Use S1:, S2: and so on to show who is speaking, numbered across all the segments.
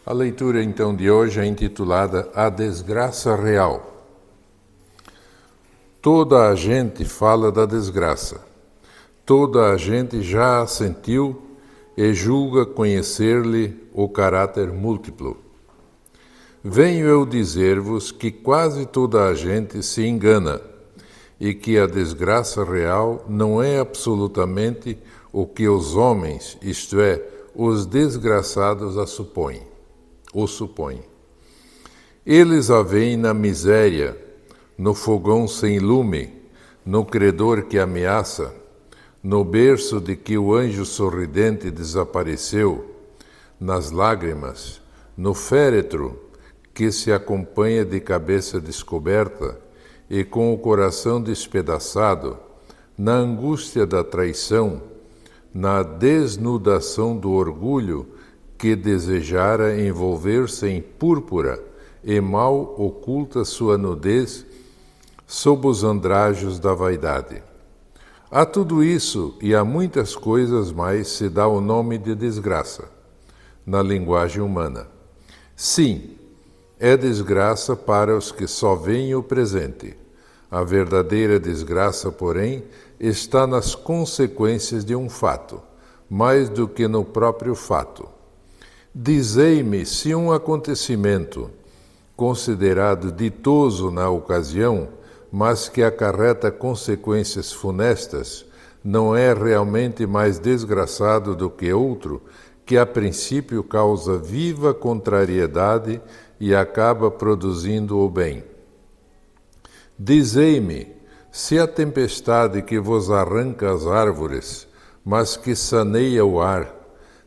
S1: A leitura então de hoje é intitulada A Desgraça Real. Toda a gente fala da desgraça. Toda a gente já a sentiu e julga conhecer-lhe o caráter múltiplo. Venho eu dizer-vos que quase toda a gente se engana e que a desgraça real não é absolutamente o que os homens, isto é, os desgraçados, supõem. Eles a veem na miséria, no fogão sem lume, no credor que ameaça, no berço de que o anjo sorridente desapareceu, nas lágrimas, no féretro que se acompanha de cabeça descoberta e com o coração despedaçado, na angústia da traição, na desnudação do orgulho que desejara envolver-se em púrpura e mal oculta sua nudez sob os andrajos da vaidade. A tudo isso e a muitas coisas mais se dá o nome de desgraça, na linguagem humana. Sim, é desgraça para os que só veem o presente. A verdadeira desgraça, porém, está nas consequências de um fato, mais do que no próprio fato. Dizei-me se um acontecimento, considerado ditoso na ocasião, mas que acarreta consequências funestas, não é realmente mais desgraçado do que outro, que a princípio causa viva contrariedade e acaba produzindo o bem. Dizei-me, se a tempestade que vos arranca as árvores, mas que saneia o ar,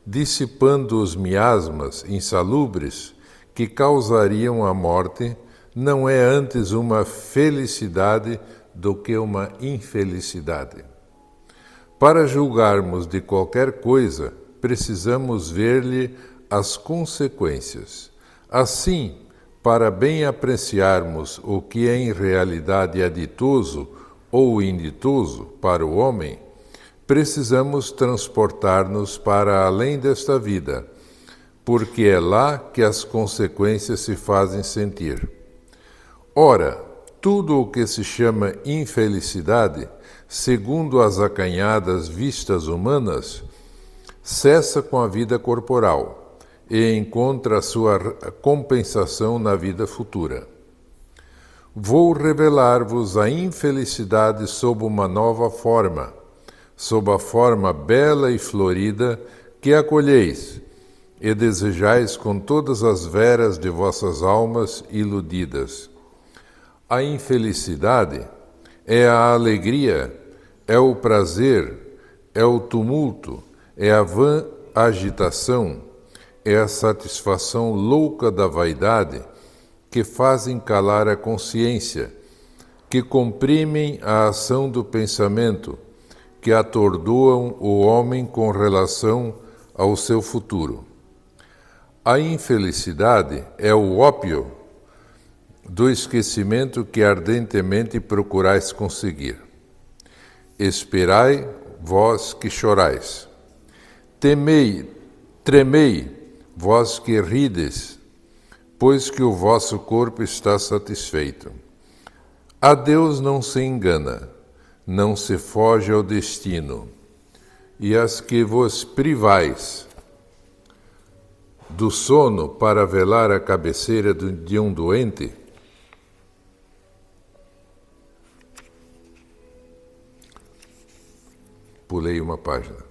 S1: dissipando os miasmas insalubres que causariam a morte, não é antes uma felicidade do que uma infelicidade. Para julgarmos de qualquer coisa, precisamos ver-lhe as consequências. Assim, para bem apreciarmos o que em realidade é ditoso ou inditoso para o homem, precisamos transportar-nos para além desta vida, porque é lá que as consequências se fazem sentir. Ora, tudo o que se chama infelicidade, segundo as acanhadas vistas humanas, cessa com a vida corporal e encontra a sua compensação na vida futura. Vou revelar-vos a infelicidade sob uma nova forma, sob a forma bela e florida que acolheis e desejais com todas as veras de vossas almas iludidas. A infelicidade é a alegria, é o prazer, é o tumulto, é a vã agitação, é a satisfação louca da vaidade que fazem calar a consciência, que comprimem a ação do pensamento, que atordoam o homem com relação ao seu futuro. A infelicidade é o ópio do esquecimento que ardentemente procurais conseguir. Esperai, vós que chorais. Tremei, vós que rides, pois que o vosso corpo está satisfeito. A Deus não se engana, não se foge ao destino, e as que vos privais do sono para velar a cabeceira de um doente, pulei uma página.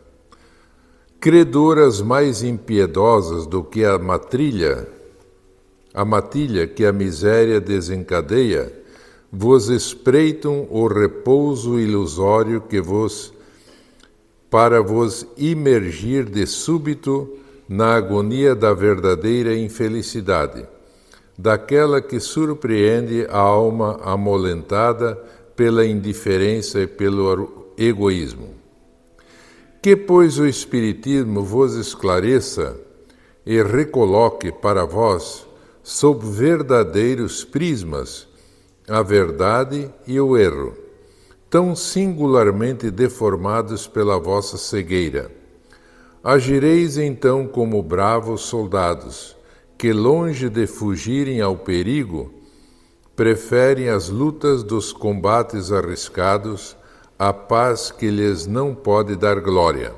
S1: Credoras mais impiedosas do que a matilha que a miséria desencadeia, vos espreitam o repouso ilusório que para vos imergir de súbito na agonia da verdadeira infelicidade, daquela que surpreende a alma amolentada pela indiferença e pelo egoísmo. Que, pois, o Espiritismo vos esclareça e recoloque para vós, sob verdadeiros prismas, a verdade e o erro, tão singularmente deformados pela vossa cegueira. Agireis então como bravos soldados, que, longe de fugirem ao perigo, preferem as lutas dos combates arriscados à paz que lhes não pode dar glória,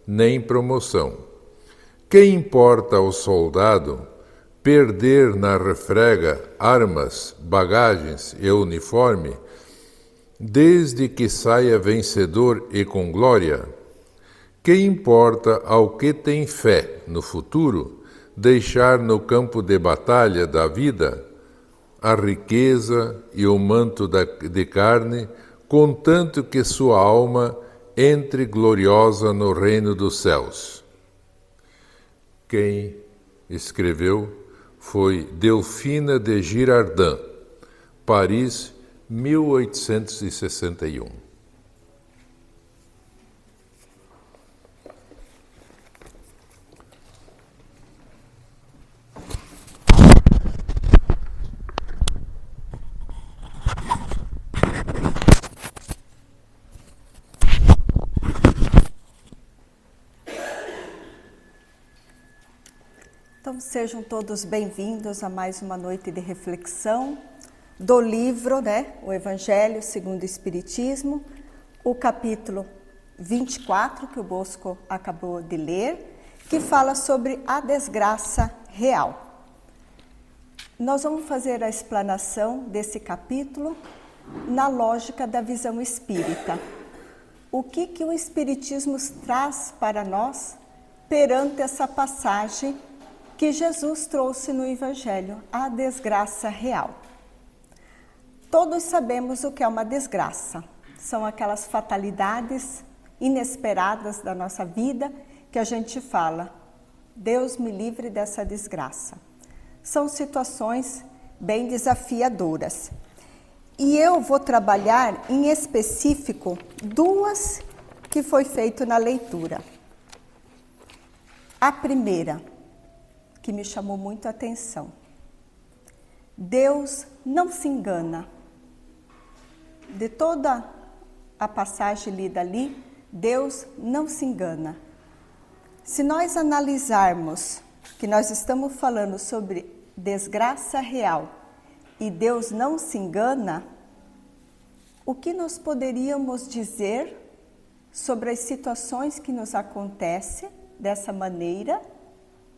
S1: nem promoção. Que importa ao soldado perder na refrega armas, bagagens e uniforme, desde que saia vencedor e com glória? Que importa ao que tem fé no futuro deixar no campo de batalha da vida a riqueza e o manto de carne, contanto que sua alma entre gloriosa no reino dos céus? Quem escreveu foi Delfina de Girardin, Paris, 1861.
S2: Então, sejam todos bem-vindos a mais uma noite de reflexão do livro, o Evangelho segundo o Espiritismo, o capítulo 24, que o Bosco acabou de ler, que fala sobre a desgraça real. Nós vamos fazer a explanação desse capítulo na lógica da visão espírita. O que o Espiritismo traz para nós perante essa passagem que Jesus trouxe no Evangelho, a desgraça real. Todos sabemos o que é uma desgraça. São aquelas fatalidades inesperadas da nossa vida que a gente fala, Deus me livre dessa desgraça. São situações bem desafiadoras. E eu vou trabalhar em específico duas que foi feito na leitura. A primeira, que me chamou muito a atenção. Deus não se engana. De toda a passagem lida ali, Deus não se engana. Se nós analisarmos que nós estamos falando sobre desgraça real e Deus não se engana, o que nós poderíamos dizer sobre as situações que nos acontecem dessa maneira,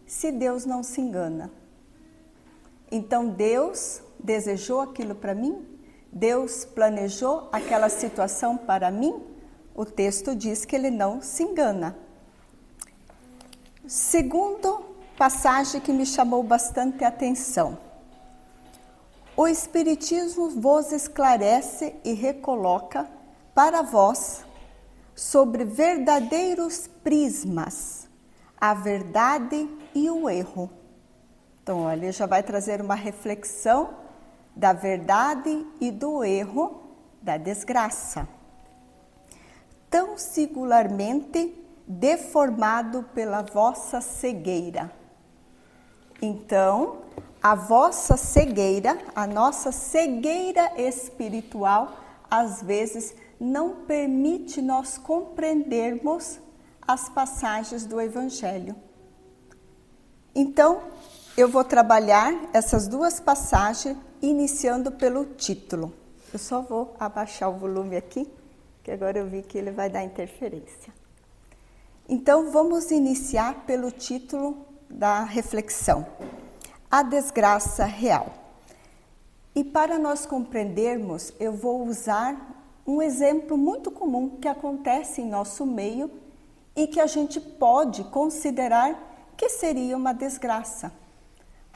S2: se Deus não se engana? Então Deus desejou aquilo para mim? Deus planejou aquela situação para mim? O texto diz que ele não se engana. Segundo passagem que me chamou bastante atenção. O Espiritismo vos esclarece e recoloca para vós sobre verdadeiros prismas, a verdade e o erro. Então, olha, já vai trazer uma reflexão da verdade e do erro da desgraça. Tão singularmente deformado pela vossa cegueira. Então, a vossa cegueira, a nossa cegueira espiritual, às vezes não permite nós compreendermos as passagens do Evangelho. Então, eu vou trabalhar essas duas passagens, iniciando pelo título. Eu só vou abaixar o volume aqui, que agora eu vi que ele vai dar interferência. Então, vamos iniciar pelo título da reflexão, a desgraça real. E para nós compreendermos, eu vou usar um exemplo muito comum que acontece em nosso meio e que a gente pode considerar que seria uma desgraça.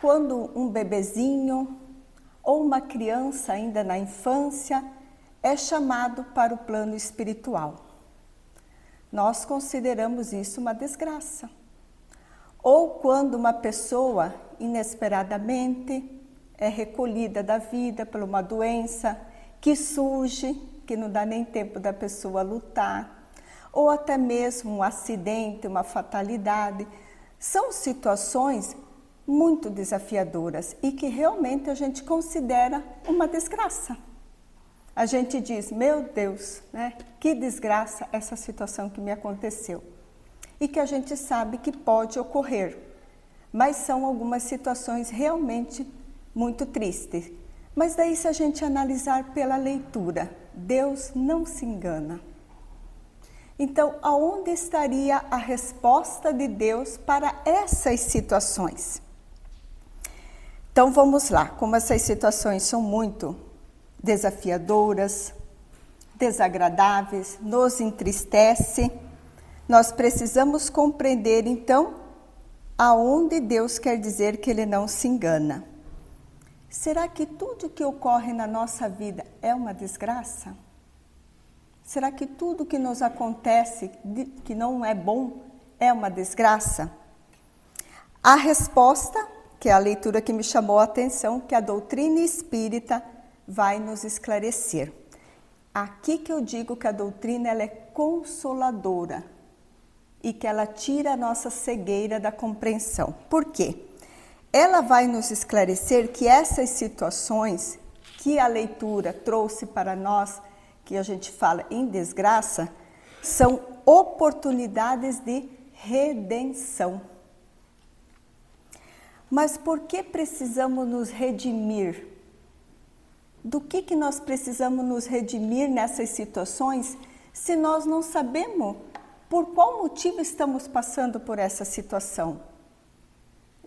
S2: Quando um bebezinho ou uma criança ainda na infância é chamado para o plano espiritual. Nós consideramos isso uma desgraça. Ou quando uma pessoa inesperadamente é recolhida da vida por uma doença que surge, que não dá nem tempo da pessoa lutar, ou até mesmo um acidente, uma fatalidade. São situações muito desafiadoras e que realmente a gente considera uma desgraça. A gente diz, meu Deus, que desgraça essa situação que me aconteceu. E que a gente sabe que pode ocorrer. mas são algumas situações realmente muito tristes. Mas daí, se a gente analisar pela leitura, Deus não se engana. Então, aonde estaria a resposta de Deus para essas situações? Então, vamos lá. Como essas situações são muito desafiadoras, desagradáveis, nos entristece, nós precisamos compreender, então, aonde Deus quer dizer que Ele não se engana. Será que tudo que ocorre na nossa vida é uma desgraça? Será que tudo que nos acontece que não é bom é uma desgraça? A resposta, que é a leitura que me chamou a atenção, que a doutrina espírita vai nos esclarecer. Aqui que eu digo que a doutrina ela é consoladora e que ela tira a nossa cegueira da compreensão. Por quê? Ela vai nos esclarecer que essas situações que a leitura trouxe para nós, que a gente fala em desgraça, são oportunidades de redenção. Mas por que precisamos nos redimir? Do que nós precisamos nos redimir nessas situações, se nós não sabemos por qual motivo estamos passando por essa situação?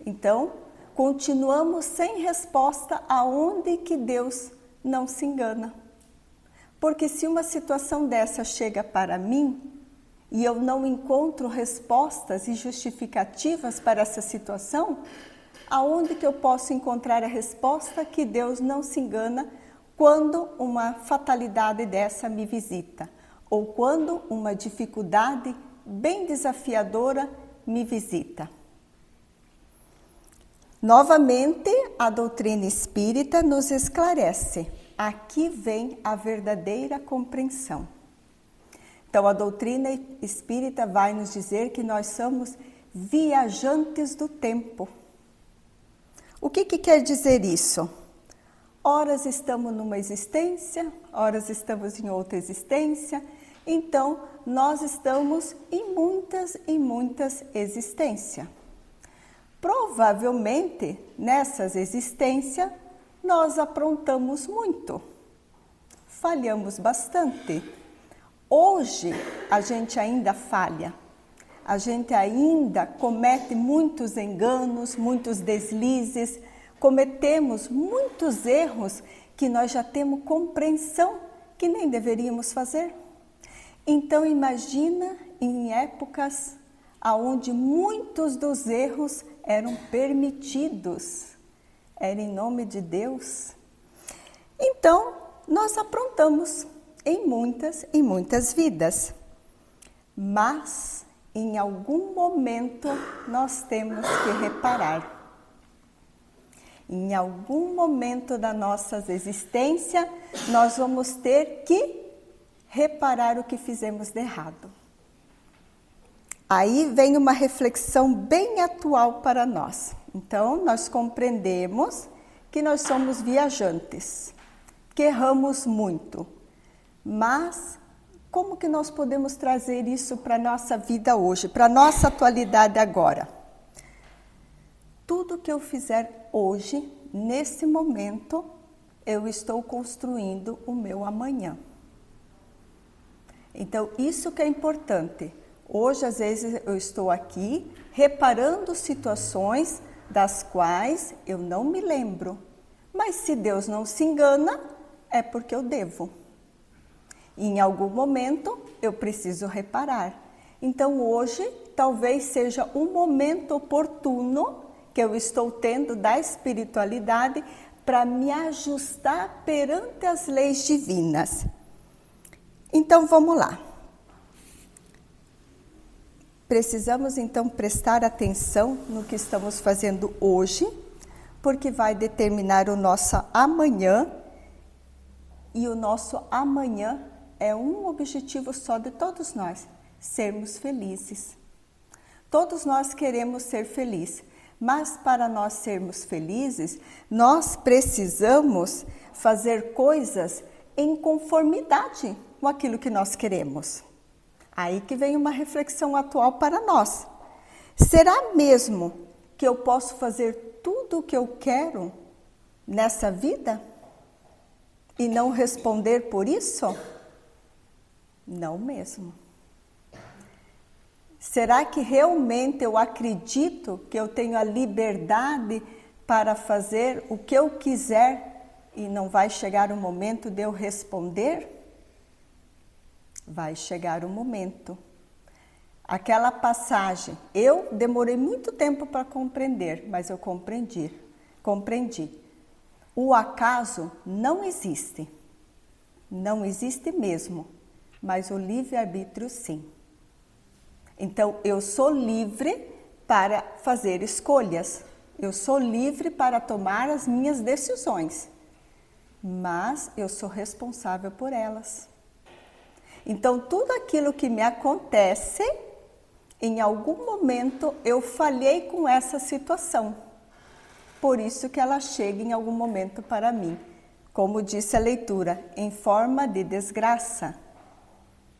S2: Então, continuamos sem resposta aonde que Deus não se engana. Porque se uma situação dessa chega para mim e eu não encontro respostas e justificativas para essa situação, aonde que eu posso encontrar a resposta que Deus não se engana quando uma fatalidade dessa me visita? Ou quando uma dificuldade bem desafiadora me visita? Novamente, a doutrina espírita nos esclarece. Aqui vem a verdadeira compreensão. Então, a doutrina espírita vai nos dizer que nós somos viajantes do tempo. O que quer dizer isso? Horas estamos numa existência, horas estamos em outra existência. Então, nós estamos em muitas existências. Provavelmente, nessas existências, nós aprontamos muito, falhamos bastante. Hoje, a gente ainda falha, a gente ainda comete muitos enganos, muitos deslizes, cometemos muitos erros que nós já temos compreensão que nem deveríamos fazer. Então, imagina em épocas onde muitos dos erros eram permitidos. Era em nome de Deus. Então, nós aprontamos em muitas vidas. Mas, em algum momento, nós temos que reparar. Em algum momento da nossa existência, nós vamos ter que reparar o que fizemos de errado. Aí vem uma reflexão bem atual para nós. Então, nós compreendemos que nós somos viajantes, que erramos muito. Mas, como que nós podemos trazer isso para a nossa vida hoje, para a nossa atualidade agora? Tudo que eu fizer hoje, nesse momento, eu estou construindo o meu amanhã. Então, isso que é importante. Hoje, às vezes, eu estou aqui reparando situações das quais eu não me lembro. Mas se Deus não se engana, é porque eu devo. E em algum momento, eu preciso reparar. Então, hoje, talvez seja um momento oportuno que eu estou tendo da espiritualidade para me ajustar perante as leis divinas. Então, vamos lá. Precisamos, então, prestar atenção no que estamos fazendo hoje, porque vai determinar o nosso amanhã, e o nosso amanhã é um objetivo só de todos nós, sermos felizes. Todos nós queremos ser felizes, mas para nós sermos felizes, nós precisamos fazer coisas em conformidade com aquilo que nós queremos. Aí que vem uma reflexão atual para nós. Será mesmo que eu posso fazer tudo o que eu quero nessa vida e não responder por isso? Não mesmo. Será que realmente eu acredito que eu tenho a liberdade para fazer o que eu quiser e não vai chegar o momento de eu responder? Vai chegar o momento. Aquela passagem, eu demorei muito tempo para compreender, mas eu compreendi. O acaso não existe. Não existe mesmo, mas o livre-arbítrio sim. Então, eu sou livre para fazer escolhas. Eu sou livre para tomar as minhas decisões. Mas eu sou responsável por elas. Então, tudo aquilo que me acontece, em algum momento eu falhei com essa situação. Por isso que ela chega em algum momento para mim. Como disse a leitura, em forma de desgraça.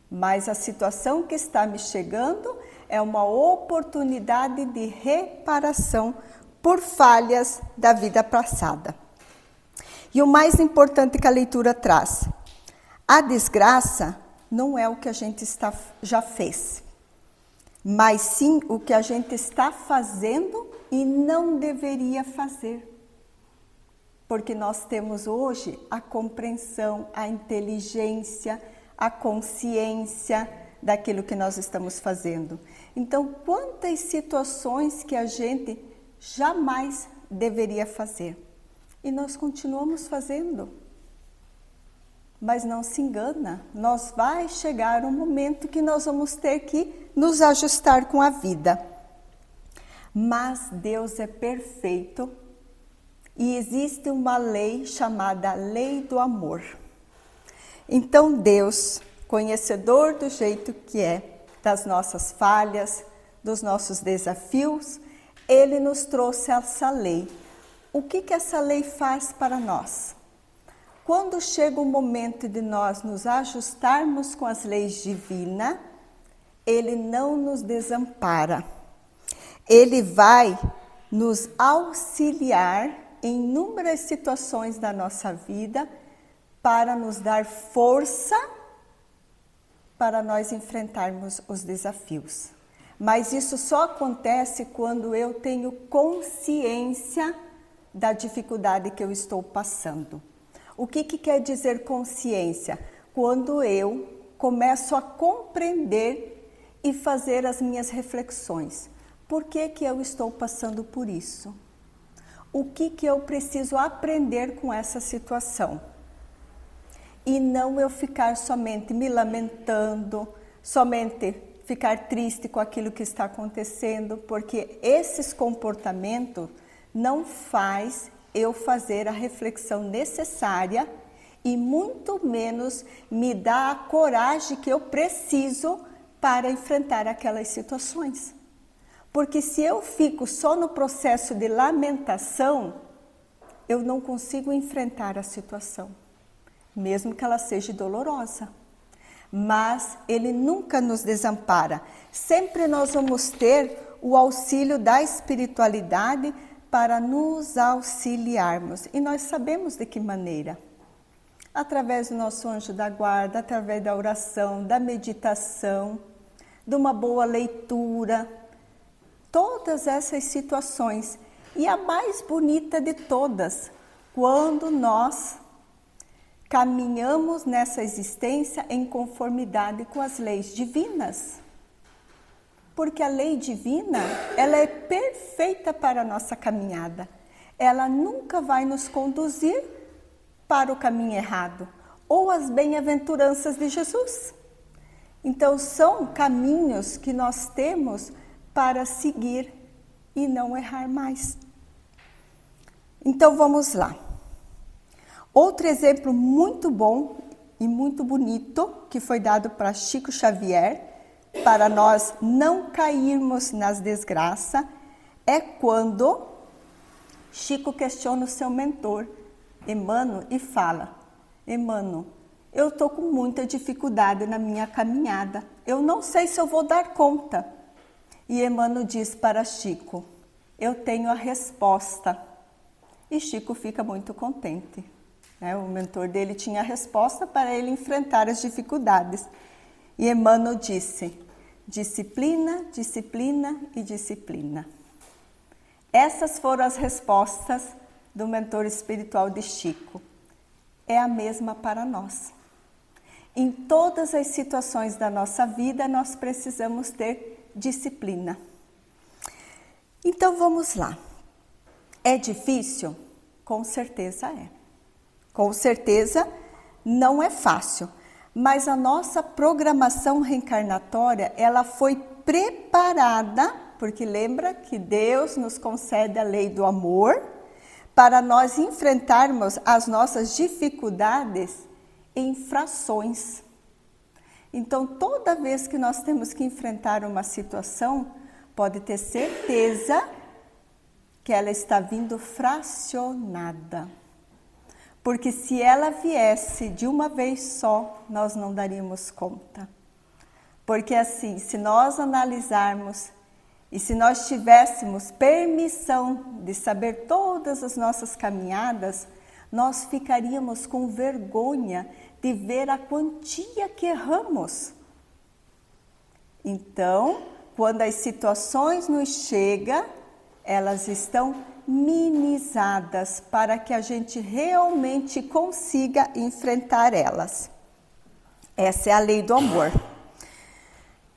S2: Mas a situação que está me chegando é uma oportunidade de reparação por falhas da vida passada. E o mais importante que a leitura traz, a desgraça não é o que a gente já fez, mas sim o que a gente está fazendo e não deveria fazer. Porque nós temos hoje a compreensão, a inteligência, a consciência daquilo que nós estamos fazendo. Então, quantas situações que a gente jamais deveria fazer e nós continuamos fazendo. Mas não se engana, vai chegar um momento que nós vamos ter que nos ajustar com a vida. Mas Deus é perfeito e existe uma lei chamada lei do amor. Então Deus, conhecedor do jeito que é, das nossas falhas, dos nossos desafios, Ele nos trouxe essa lei. O que essa lei faz para nós? Quando chega o momento de nós nos ajustarmos com as leis divinas, Ele não nos desampara. Ele vai nos auxiliar em inúmeras situações da nossa vida para nos dar força para nós enfrentarmos os desafios. Mas isso só acontece quando eu tenho consciência da dificuldade que eu estou passando. O que quer dizer consciência? Quando eu começo a compreender e fazer as minhas reflexões. Por que eu estou passando por isso? O que eu preciso aprender com essa situação? E não eu ficar somente me lamentando, somente ficar triste com aquilo que está acontecendo, porque esses comportamentos não faz eu fazer a reflexão necessária e muito menos me dá a coragem que eu preciso para enfrentar aquelas situações. Porque se eu fico só no processo de lamentação, eu não consigo enfrentar a situação, mesmo que ela seja dolorosa. Mas Ele nunca nos desampara. Sempre nós vamos ter o auxílio da espiritualidade para nos auxiliarmos. E nós sabemos de que maneira. Através do nosso anjo da guarda, através da oração, da meditação, de uma boa leitura. Todas essas situações. E a mais bonita de todas, quando nós caminhamos nessa existência em conformidade com as leis divinas. Porque a lei divina, ela é perfeita para a nossa caminhada. Ela nunca vai nos conduzir para o caminho errado, ou as bem-aventuranças de Jesus. Então, são caminhos que nós temos para seguir e não errar mais. Então, vamos lá. Outro exemplo muito bom e muito bonito que foi dado para Chico Xavier, para nós não cairmos nas desgraças, é quando Chico questiona o seu mentor, Emmanuel, e fala: Emmanuel, eu estou com muita dificuldade na minha caminhada, eu não sei se eu vou dar conta. E Emmanuel diz para Chico: eu tenho a resposta. E Chico fica muito contente. O mentor dele tinha a resposta para ele enfrentar as dificuldades. E Emmanuel disse: disciplina, disciplina e disciplina. Essas foram as respostas do mentor espiritual de Chico. É a mesma para nós. Em todas as situações da nossa vida, nós precisamos ter disciplina. Então vamos lá. É difícil? Com certeza é. Com certeza não é fácil. Mas a nossa programação reencarnatória, ela foi preparada, porque lembra que Deus nos concede a lei do amor, para nós enfrentarmos as nossas dificuldades em frações. Então, toda vez que nós temos que enfrentar uma situação, pode ter certeza que ela está vindo fracionada. Porque se ela viesse de uma vez só, nós não daríamos conta. Porque assim, se nós analisarmos e se nós tivéssemos permissão de saber todas as nossas caminhadas, nós ficaríamos com vergonha de ver a quantia que erramos. Então, quando as situações nos chegam, elas estão minimizadas para que a gente realmente consiga enfrentar elas. Essa é a lei do amor.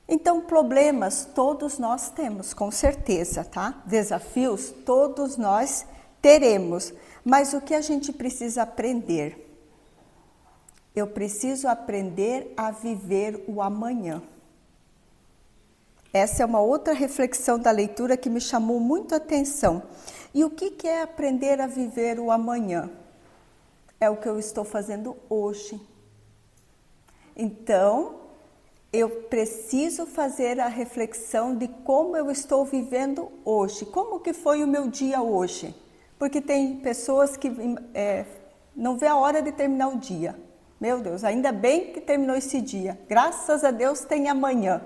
S2: Então, problemas todos nós temos, com certeza, tá? Desafios todos nós teremos. Mas o que a gente precisa aprender? Eu preciso aprender a viver o amanhã. Essa é uma outra reflexão da leitura que me chamou muito a atenção. E o que é aprender a viver o amanhã? É o que eu estou fazendo hoje. Então, eu preciso fazer a reflexão de como eu estou vivendo hoje. Como que foi o meu dia hoje? Porque tem pessoas que não vê a hora de terminar o dia. Meu Deus, ainda bem que terminou esse dia. Graças a Deus tem amanhã.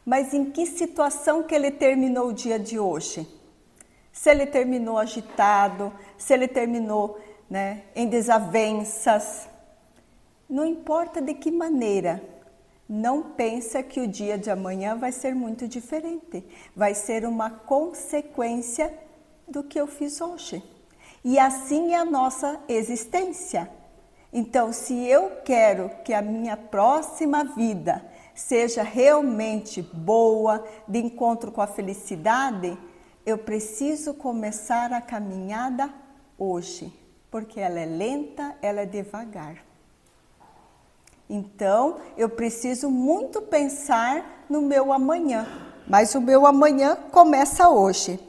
S2: Mas em que situação que ele terminou o dia de hoje? Se ele terminou agitado, se ele terminou em desavenças. Não importa de que maneira. Não pensa que o dia de amanhã vai ser muito diferente. Vai ser uma consequência do que eu fiz hoje. E assim é a nossa existência. Então, se eu quero que a minha próxima vida seja realmente boa, de encontro com a felicidade, eu preciso começar a caminhada hoje, porque ela é lenta, ela é devagar. Então, eu preciso muito pensar no meu amanhã, mas o meu amanhã começa hoje.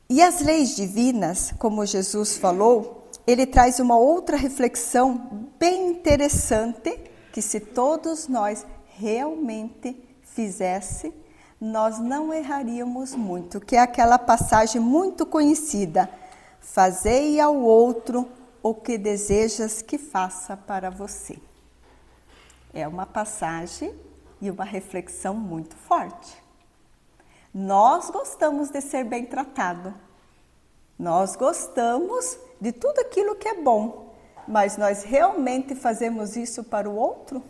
S2: E as leis divinas, como Jesus falou, ele traz uma outra reflexão bem interessante, que se todos nós realmente fizesse, nós não erraríamos muito, que é aquela passagem muito conhecida: fazei ao outro o que desejas que faça para você. É uma passagem e uma reflexão muito forte. Nós gostamos de ser bem tratado. Nós gostamos de tudo aquilo que é bom, mas nós realmente fazemos isso para o outro?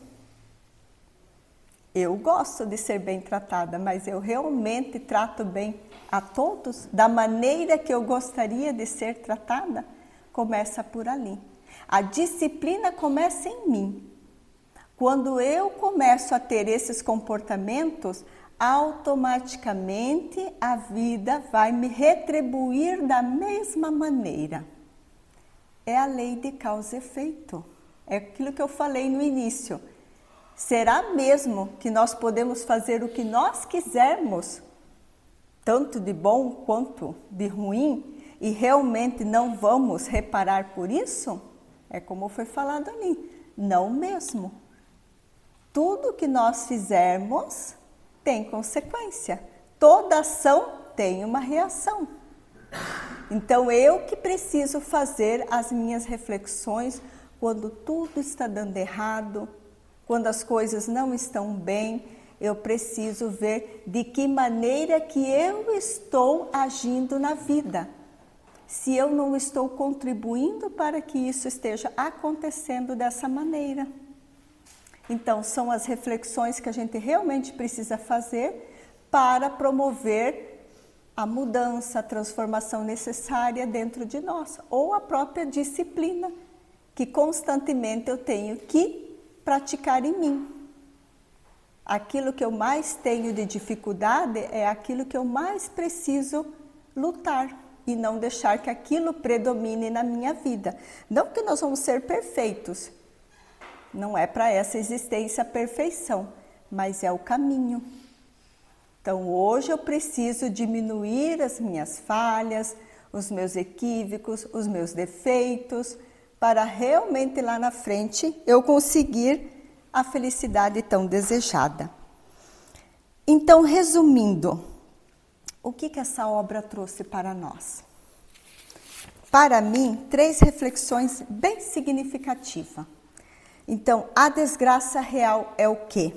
S2: Eu gosto de ser bem tratada, mas eu realmente trato bem a todos da maneira que eu gostaria de ser tratada? Começa por ali. A disciplina começa em mim. Quando eu começo a ter esses comportamentos, automaticamente a vida vai me retribuir da mesma maneira. É a lei de causa e efeito. É aquilo que eu falei no início. Será mesmo que nós podemos fazer o que nós quisermos, tanto de bom quanto de ruim, e realmente não vamos reparar por isso? É como foi falado ali. Não mesmo. Tudo que nós fizermos tem consequência. Toda ação tem uma reação. Então, eu que preciso fazer as minhas reflexões quando tudo está dando errado, quando as coisas não estão bem, eu preciso ver de que maneira que eu estou agindo na vida. Se eu não estou contribuindo para que isso esteja acontecendo dessa maneira. Então, são as reflexões que a gente realmente precisa fazer para promover a mudança, a transformação necessária dentro de nós, ou a própria disciplina, que constantemente eu tenho que praticar em mim. Aquilo que eu mais tenho de dificuldade é aquilo que eu mais preciso lutar e não deixar que aquilo predomine na minha vida. Não que nós vamos ser perfeitos, não é para essa existência a perfeição, mas é o caminho. Então hoje eu preciso diminuir as minhas falhas, os meus equívocos, os meus defeitos, para realmente lá na frente eu conseguir a felicidade tão desejada. Então, resumindo, o que essa obra trouxe para nós? Para mim, 3 reflexões bem significativas. Então, a desgraça real é o quê?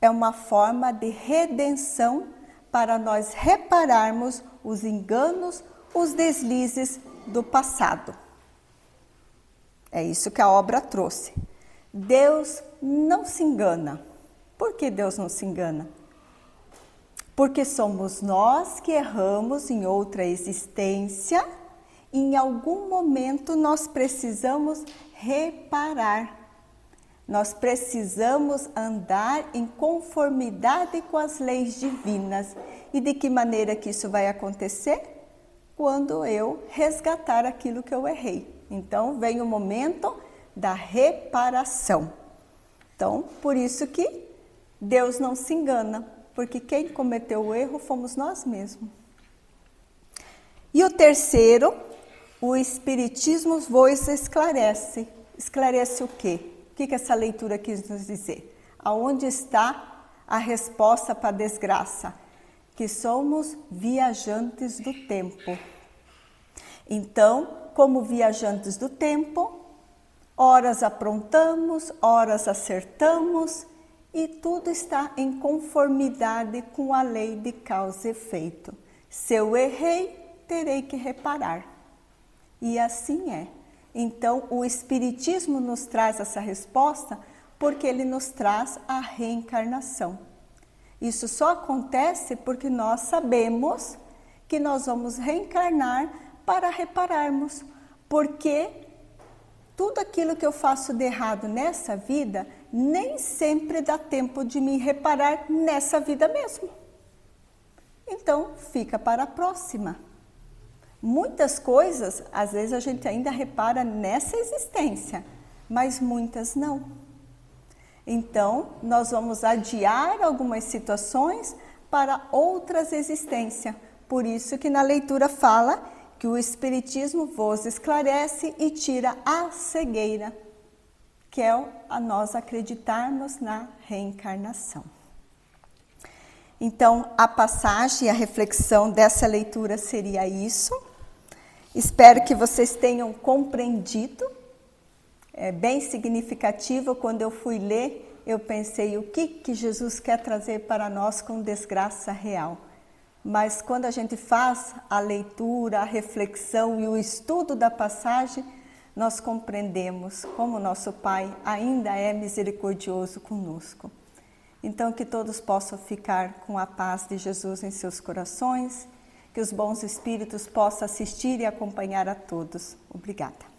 S2: É uma forma de redenção para nós repararmos os enganos, os deslizes do passado. É isso que a obra trouxe. Deus não se engana. Por que Deus não se engana? Porque somos nós que erramos em outra existência. Em algum momento nós precisamos reparar. Nós precisamos andar em conformidade com as leis divinas. E de que maneira que isso vai acontecer? Quando eu resgatar aquilo que eu errei. Então vem o momento da reparação. Então, por isso que Deus não se engana, porque quem cometeu o erro fomos nós mesmos. E o terceiro, o Espiritismo vos esclarece. Esclarece o quê? O que essa leitura quis nos dizer? Aonde está a resposta para a desgraça? Que somos viajantes do tempo. Então, como viajantes do tempo, horas aprontamos, horas acertamos e tudo está em conformidade com a lei de causa e efeito. Se eu errei, terei que reparar. E assim é. Então, o Espiritismo nos traz essa resposta porque ele nos traz a reencarnação. Isso só acontece porque nós sabemos que nós vamos reencarnar para repararmos. Porque tudo aquilo que eu faço de errado nessa vida, nem sempre dá tempo de me reparar nessa vida mesmo. Então, fica para a próxima. Muitas coisas, às vezes a gente ainda repara nessa existência, mas muitas não. Então, nós vamos adiar algumas situações para outras existências. Por isso que na leitura fala que o Espiritismo vos esclarece e tira a cegueira, que é a nós acreditarmos na reencarnação. Então, a passagem, a reflexão dessa leitura seria isso. Espero que vocês tenham compreendido. É bem significativo. Quando eu fui ler, eu pensei o que Jesus quer trazer para nós com desgraça real. Mas quando a gente faz a leitura, a reflexão e o estudo da passagem, nós compreendemos como nosso Pai ainda é misericordioso conosco. Então, que todos possam ficar com a paz de Jesus em seus corações, que os bons espíritos possam assistir e acompanhar a todos. Obrigada.